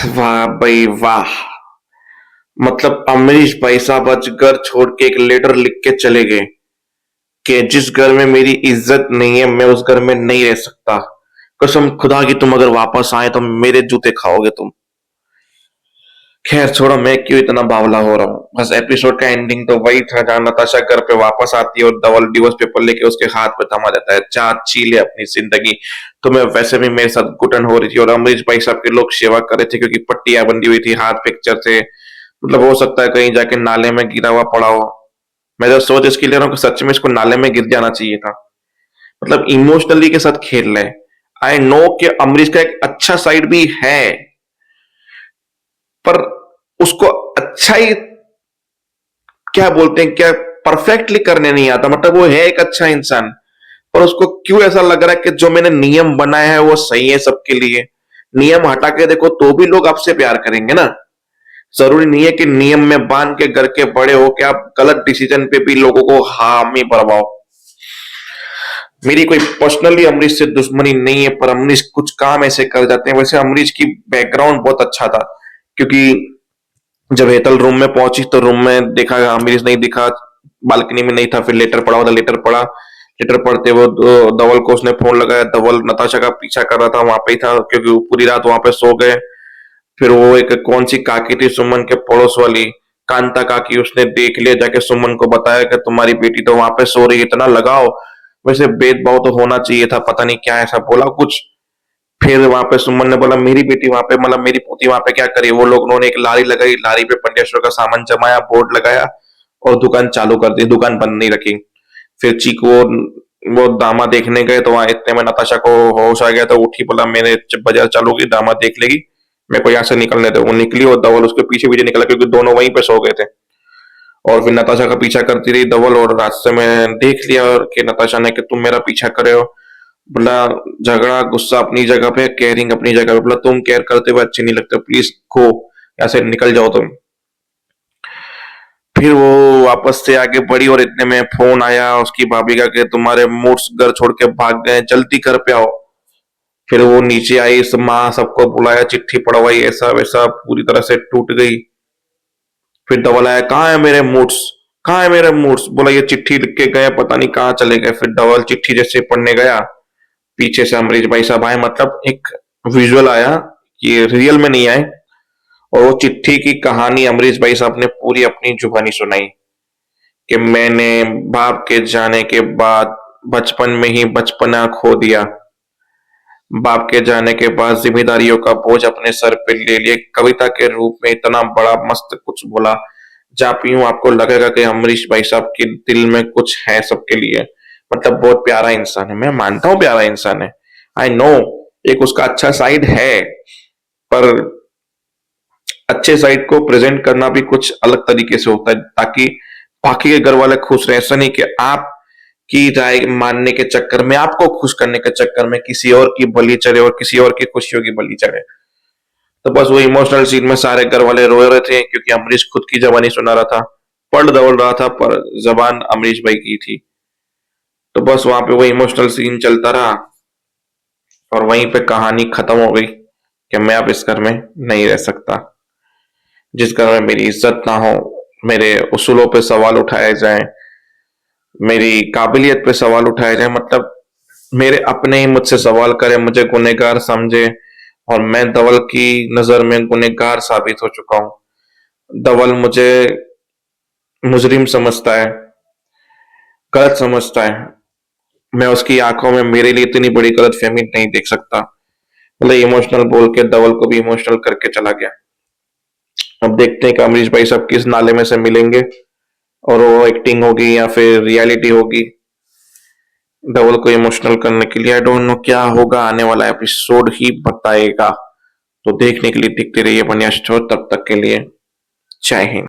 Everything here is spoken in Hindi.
वाह भाई वाह। मतलब अमरीश भाई साहब आज घर छोड़ के एक लेटर लिख के चले गए कि जिस घर में मेरी इज्जत नहीं है मैं उस घर में नहीं रह सकता। कसम खुदा की तुम अगर वापस आए तो मेरे जूते खाओगे तुम। खैर छोड़ो, मैं क्यों इतना बावला हो रहा हूँ। बस एपिसोड का एंडिंग तो वही था जहां नताशा घर पे वापस आती है और धवल डिवोर्स पेपर लेके उसके हाथ में थमा देता है, चाह ची ले अपनी जिंदगी। तो मैं वैसे भी मेरे साथ घुटन हो रही थी और अमरीश भाई साहब के लोग सेवा कर रहे थे क्योंकि पट्टियां बंधी हुई थी, हाथ फ्रैक्चर थे। मतलब हो सकता है कहीं जाके नाले में गिरा हुआ पड़ा हो। मैं तो सोच इसके ले रहा हूँ कि सच में इसको नाले में गिर जाना चाहिए था। मतलब इमोशनली के साथ खेल रहे। आई नो कि अमरीश का एक अच्छा साइड भी है, पर उसको अच्छा ही क्या बोलते हैं, क्या परफेक्टली करने नहीं आता। मतलब वो है एक अच्छा इंसान, पर उसको क्यों ऐसा लग रहा है कि जो मैंने नियम बनाया है वो सही है सबके लिए। नियम हटा के देखो तो भी लोग आपसे प्यार करेंगे ना। जरूरी नहीं है कि नियम में बांध के घर के बड़े हो कि आप गलत डिसीजन पे भी लोगों को हामी भरवाओ। मेरी कोई पर्सनली अमरीश से दुश्मनी नहीं है, पर अमरीश कुछ काम ऐसे कर जाते हैं। वैसे अमरीश की बैकग्राउंड बहुत अच्छा था, क्योंकि जब हेतल रूम में पहुंची तो रूम में देखा अमरीश नहीं दिखा, बालकनी में नहीं था। फिर लेटर पढ़ा हुआ था, लेटर पढ़ा। लेटर पढ़ते वो धवल को उसने फोन लगाया। धवल नताशा का पीछा कर रहा था, वहां पे ही था क्योंकि वो पूरी रात वहां पे सो गए। फिर वो एक कौन सी काकी थी सुमन के पड़ोस वाली, कांता काकी, उसने देख लिया, जाके सुमन को बताया कि तुम्हारी बेटी तो वहां पे सो रही है, इतना लगाओ। वैसे भेदभाव तो होना चाहिए था, पता नहीं क्या ऐसा बोला कुछ। फिर वहां पे सुमन ने बोला मेरी बेटी वहां पे, मतलब मेरी पोती वहां पे क्या करी। वो लोग, उन्होंने एक लारी लगाई, लारी पे पंडेश्वर का सामान जमाया, बोर्ड लगाया और दुकान चालू कर दी, दुकान बंद नहीं रखी। फिर चीकू वो दामा देखने गए तो वहां इतने में नताशा को होश आ गया, तो उठी, बोला मैंने बाजार चालू की, दामा देख लेगी, मेरे को यहाँ से निकलने दो। वो निकली और धवल उसके पीछे पीछे निकला क्योंकि दोनों वहीं पे सो गए थे। और फिर नताशा का पीछा करती रही धवल, और रास्ते में देख लिया और कि नताशा ने कि तुम मेरा पीछा करे हो। बोला झगड़ा गुस्सा अपनी जगह पे, केयरिंग अपनी जगह पे। बोला तुम केयर करते हुए अच्छे नहीं लगते, प्लीज गो, यहाँ से निकल जाओ तुम। फिर वो वापस से आगे बढ़ी और इतने में फोन आया उसकी भाभी का कि तुम्हारे मूड्स घर छोड़ के भाग गए, जल्दी घर पे आओ। फिर वो नीचे आई, माँ सबको बुलाया, चिट्ठी पढ़वाई, ऐसा वैसा, पूरी तरह से टूट गई। फिर धवल आया, कहाँ है मेरे मूड्स, कहाँ है मेरे मूड्स। बोला ये चिट्ठी लिख के गए, पता नहीं कहाँ चले गए। फिर धवल चिट्ठी जैसे पढ़ने गया, पीछे से अमरीश भाई साहब आए, मतलब एक विजुअल आया, ये रियल में नहीं आए। और वो चिट्ठी की कहानी अमरीश भाई साहब ने पूरी अपनी जुबानी सुनाई कि मैंने बाप के जाने के बाद बचपन में ही बचपना खो दिया। बाप के जाने के बाद जिम्मेदारियों का बोझ अपने सर पे ले लिए। कविता के रूप में इतना बड़ा मस्त कुछ बोला, जहाँ पीऊं आपको लगेगा कि अमरीश भाई साहब के दिल में कुछ है सबके लिए। मतलब बहुत प्यारा इंसान है, मैं मानता हूँ प्यारा इंसान है। आई नो एक उसका अच्छा साइड है, पर अच्छे साइड को प्रेजेंट करना भी कुछ अलग तरीके से होता है, ताकि बाकी के घर वाले खुश रहे। ऐसा नहीं कि आप की राय मानने के चक्कर में, आपको खुश करने के चक्कर में किसी और की बलि चढ़े और किसी और की खुशियों की बलि चढ़े। तो बस वो इमोशनल सीन में सारे घर वाले रो रहे थे क्योंकि अमरीश खुद की जबानी सुना रहा था, पढ़ दौड़ रहा था, पर जबान अमरीश भाई की थी। तो बस वहां पे वो इमोशनल सीन चलता रहा और वहीं पे कहानी खत्म हो गई कि मैं अब इस घर में नहीं रह सकता। जिस घर में मेरी इज्जत ना हो, मेरे उसूलों पे सवाल उठाए जाए, मेरी काबिलियत पे सवाल उठाए जाए, मतलब मेरे अपने ही मुझसे सवाल करे, मुझे गुनहगार समझे, और मैं धवल की नजर में गुनहगार साबित हो चुका हूँ। धवल मुझे मुजरिम समझता है, गलत समझता है। मैं उसकी आंखों में मेरे लिए इतनी बड़ी गलतफहमी नहीं देख सकता। मतलब इमोशनल बोल के धवल को भी इमोशनल करके चला गया। अब देखते हैं कि अमरीश भाई सब किस नाले में से मिलेंगे और वो एक्टिंग होगी या फिर रियलिटी होगी धवल को इमोशनल करने के लिए। आई डोंट नो क्या होगा, आने वाला एपिसोड ही बताएगा। तो देखने के लिए देखते रहिए बनिया स्टोर। तब तक के लिए जय हिंद।